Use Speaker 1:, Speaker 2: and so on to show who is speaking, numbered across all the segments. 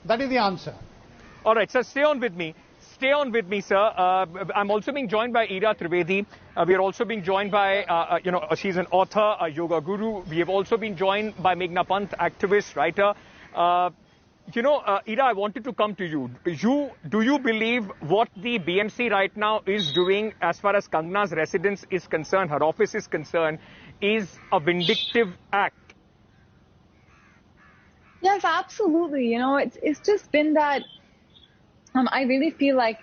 Speaker 1: That is the answer.
Speaker 2: All right, sir, stay on with me. Stay on with me, sir. I'm also being joined by Ira Trivedi. We are also being joined by, she's an author, a yoga guru. We have also been joined by Meghna Pant, activist, writer. Ira, I wanted to come to you. Do you believe what the BMC right now is doing as far as Kangana's residence is concerned, her office is concerned, is a vindictive act?
Speaker 3: Yes, absolutely. It's just been that I really feel like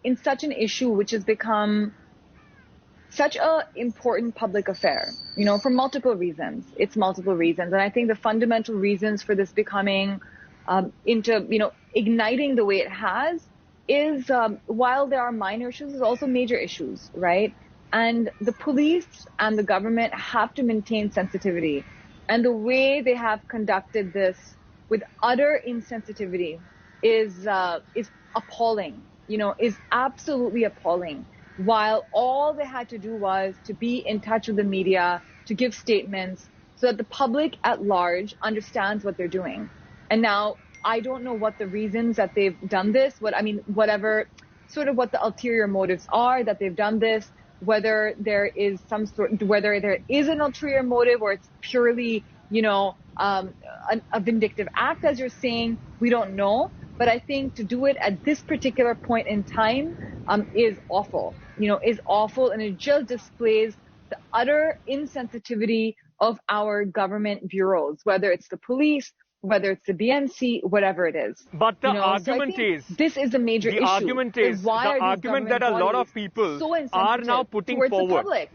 Speaker 3: in such an issue which has become such a important public affair, for multiple reasons. It's multiple reasons. And I think the fundamental reasons for this becoming igniting the way it has is while there are minor issues, there's also major issues, right? And the police and the government have to maintain sensitivity. And the way they have conducted this with utter insensitivity is appalling, is absolutely appalling. While all they had to do was to be in touch with the media, to give statements so that the public at large understands what they're doing. And now I don't know what the reasons that they've done this, whatever sort of what the ulterior motives are that they've done this, whether there is whether there is an ulterior motive or it's purely, a vindictive act, as you're saying, we don't know. But I think to do it at this particular point in time is awful, is awful. And it just displays the utter insensitivity of our government bureaus, whether it's the police, whether it's the BMC, whatever it is.
Speaker 2: But the argument is,
Speaker 3: this is a major issue.
Speaker 2: The argument is, the argument that a lot of people are now putting forward.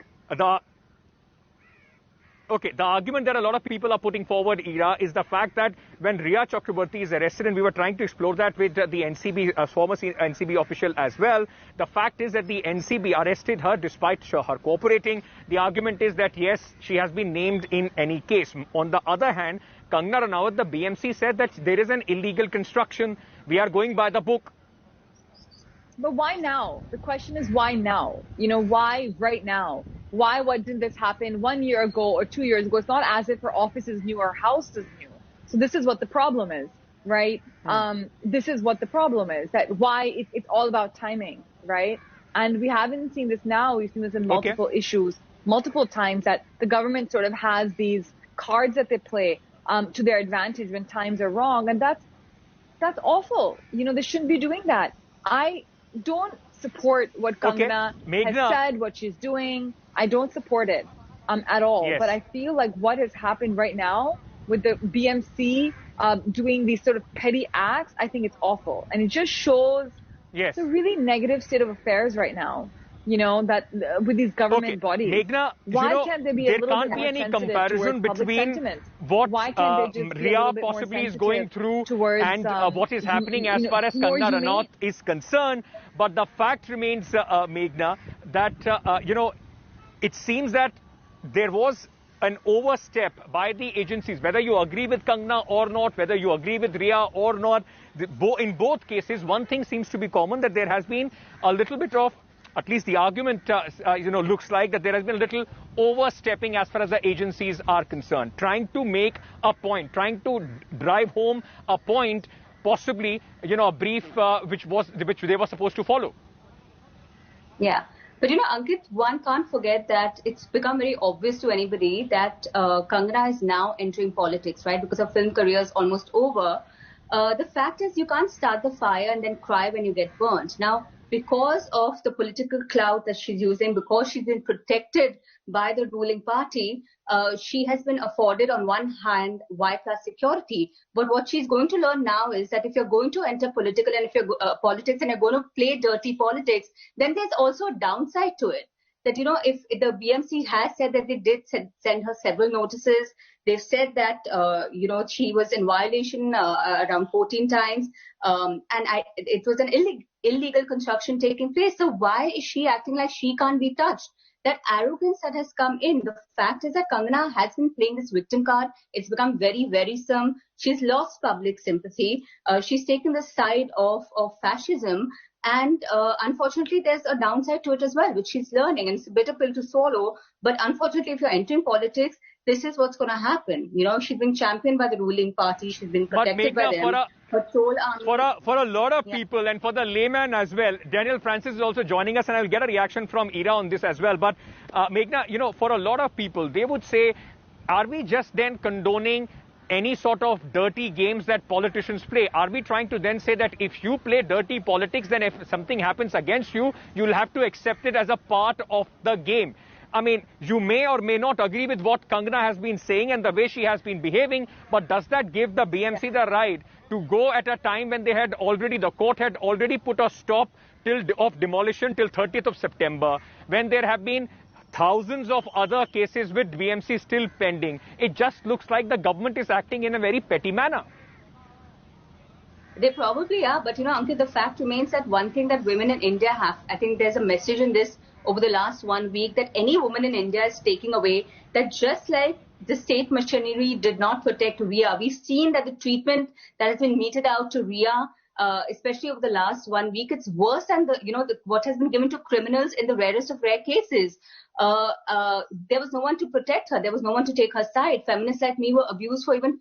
Speaker 2: The argument that a lot of people are putting forward, Ira, is the fact that when Riya Chakraborty is arrested, and we were trying to explore that with the NCB, former NCB official as well, the fact is that the NCB arrested her despite her cooperating. The argument is that, yes, she has been named in any case. On the other hand, Kangana Ranaut, the BMC, said that there is an illegal construction. We are going by the book.
Speaker 3: But why now? The question is why now? Why right now? Why didn't this happen 1 year ago or 2 years ago? It's not as if her office is new or her house is new. So this is what the problem is, right? This is what the problem is, that why it's all about timing, right? And we haven't seen this now. We've seen this in multiple issues, multiple times, that the government sort of has these cards that they play to their advantage when times are wrong. And that's awful. They shouldn't be doing that. I don't support what Kangana has said, what she's doing. I don't support it at all. Yes. But I feel like what has happened right now with the BMC doing these sort of petty acts, I think it's awful. And it just shows it's a really negative state of affairs right now, that with these government bodies.
Speaker 2: Meghna,
Speaker 3: why can't there be a little bit more
Speaker 2: any comparison between what Riya possibly is going through and what is happening as far as Kangana Ranaut is concerned. But the fact remains, Meghna, that, it seems that there was an overstep by the agencies, whether you agree with Kangana or not, whether you agree with Riya or not. In both cases, one thing seems to be common, that there has been a little bit of, at least the argument, looks like that there has been a little overstepping as far as the agencies are concerned, trying to make a point, trying to drive home a point, possibly, a brief which they were supposed to follow.
Speaker 4: Yeah. But, Ankit, one can't forget that it's become very obvious to anybody that Kangana is now entering politics, right? Because her film career is almost over. The fact is you can't start the fire and then cry when you get burnt. Now, because of the political clout that she's using, because she's been protected by the ruling party, she has been afforded, on one hand, Y-plus security. But what she's going to learn now is that if you're going to enter political and if you're politics and you're going to play dirty politics, then there's also a downside to it. That, if the BMC has said that they did send her several notices, they've said that, she was in violation around 14 times, and it was an illegal construction taking place. So why is she acting like she can't be touched? That arrogance that has come in. The fact is that Kangana has been playing this victim card. It's become very wearisome. She's lost public sympathy. She's taken the side of fascism. And unfortunately, there's a downside to it as well, which she's learning. And it's a bitter pill to swallow. But unfortunately, if you're entering politics, this is what's going to happen. She's been championed by the ruling party. She's been protected by them.
Speaker 2: For a lot of people and for the layman as well, Daniel Francis is also joining us, and I'll get a reaction from Ira on this as well. But Meghna, for a lot of people, they would say, are we just then condoning any sort of dirty games that politicians play? Are we trying to then say that if you play dirty politics, then if something happens against you, you'll have to accept it as a part of the game? I mean, you may or may not agree with what Kangana has been saying and the way she has been behaving, but does that give the BMC the right to go at a time when the court had already put a stop of demolition till 30th of September, when there have been thousands of other cases with BMC still pending? It just looks like the government is acting in a very petty manner.
Speaker 4: They probably are, but Ankit, the fact remains that one thing that women in India have, I think there's a message in this over the last 1 week that any woman in India is taking away, that just like the state machinery did not protect Ria, we've seen that the treatment that has been meted out to Ria, especially over the last 1 week, it's worse than what has been given to criminals in the rarest of rare cases. There was no one to protect her. There was no one to take her side. Feminists like me were abused for even